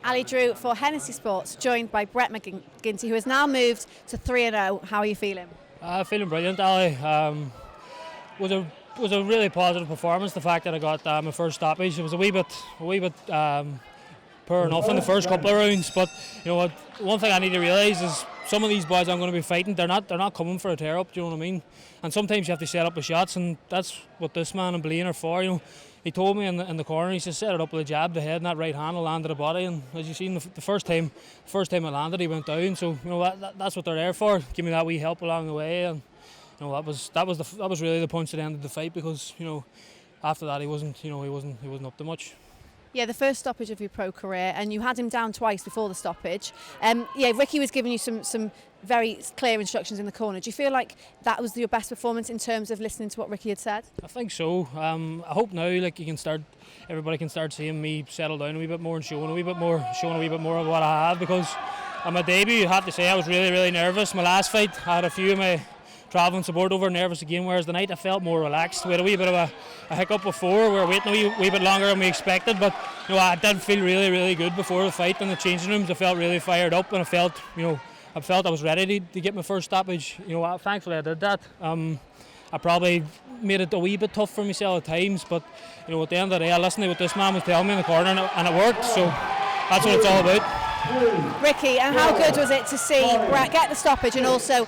Ali Drew for Hennessy Sports, joined by Brett McGinty, who has now moved to 3-0. How are you feeling? Feeling brilliant, Ali. Was a really positive performance. The fact that I got my first stoppage, it was a wee bit poor enough in the first couple of rounds. But you know what? One thing I need to realise is some of these boys I'm going to be fighting, they're not coming for a tear up. Do you know what I mean? And sometimes you have to set up the shots, and that's what this man and Blaine are for. You know, he told me in the corner, he said set it up with a jab, the head, and that right hand will land to the body. And as you seen, the first time it landed, he went down. So you know that's what they're there for. Give me that wee help along the way, and you know that was really the punch that ended the fight, because you know after that he wasn't up to much. Yeah, the first stoppage of your pro career, and you had him down twice before the stoppage. Ricky was giving you some very clear instructions in the corner. Do you feel like that was your best performance in terms of listening to what Ricky had said? I think so. I hope now, everybody can start seeing me settle down a wee bit more and showing a wee bit more of what I have. Because on my debut, I have to say I was really, really nervous. My last fight, I had a few of my travelling support over nervous again, whereas the night I felt more relaxed. We had a wee bit of a hiccup before. We were waiting a wee bit longer than we expected, but you know I did feel really, really good before the fight in the changing rooms. I felt really fired up, and I felt I was ready to get my first stoppage. You know, thankfully I did that. I probably made it a wee bit tough for myself at times, but you know at the end of the day, I listened to what this man was telling me in the corner, and it worked. So that's what it's all about. Ricky, and how good was it to see Brett get the stoppage and also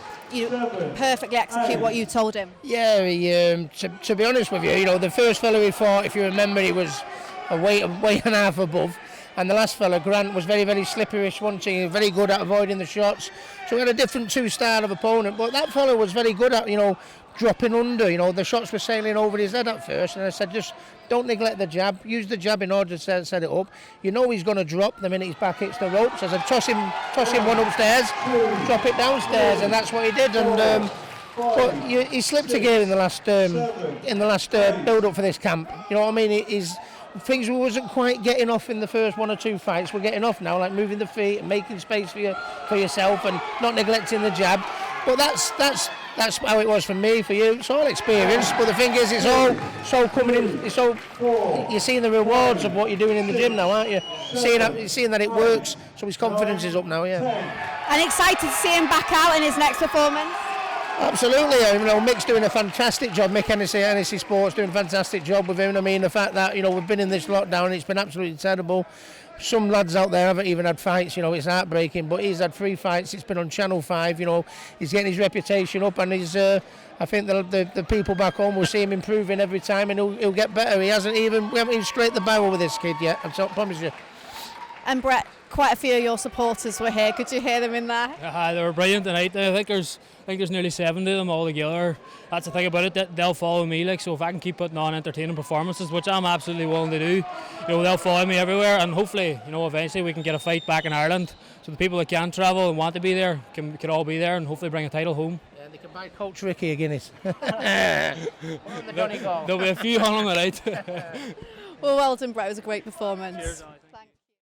perfectly execute what you told him? Yeah, to be honest with you, you know, the first fellow we fought, if you remember, he was a weight and a half above, and the last fellow, Grant, was very, very slipperish, wasn't he? Very good at avoiding the shots. So we had a different two-style of opponent, but that fellow was very good at, you know, dropping under. You know, the shots were sailing over his head at first, and I said, just don't neglect the jab. Use the jab in order to set it up. You know he's going to drop the minute his back hits the ropes. I said, toss him one upstairs, drop it downstairs, and that's what he did. And but he slipped again in the last build-up for this camp. You know what I mean? Things we wasn't quite getting off in the first one or two fights. We're getting off now, like moving the feet and making space for yourself and not neglecting the jab. But that's how it was for me, for you. It's all experience. But the thing is, it's all so coming in. You're seeing the rewards of what you're doing in the gym now, aren't you? Seeing that it works. So his confidence is up now, yeah. And excited to see him back out in his next performance. Absolutely, you know, Mick's doing a fantastic job. Mick Hennessy Sports doing a fantastic job with him. I mean, the fact that, you know, we've been in this lockdown and it's been absolutely terrible. Some lads out there haven't even had fights, you know, it's heartbreaking, but he's had 3 fights. It's been on Channel 5, you know, he's getting his reputation up, and I think the people back home will see him improving every time, and he'll get better. We haven't even scraped the barrel with this kid yet, I promise you. And Brett, quite a few of your supporters were here. Could you hear them in there? They were brilliant tonight. I think there's nearly 70 of them all together. That's the thing about it, that they'll follow me. Like, so if I can keep putting on entertaining performances, which I'm absolutely willing to do, you know, they'll follow me everywhere, and hopefully, you know, eventually we can get a fight back in Ireland. So the people that can travel and want to be there can all be there, and hopefully bring a title home. Yeah, they can buy Coach Ricky a Guinness. There'll be a few on the night. Well done, Brett. It was a great performance. Cheers,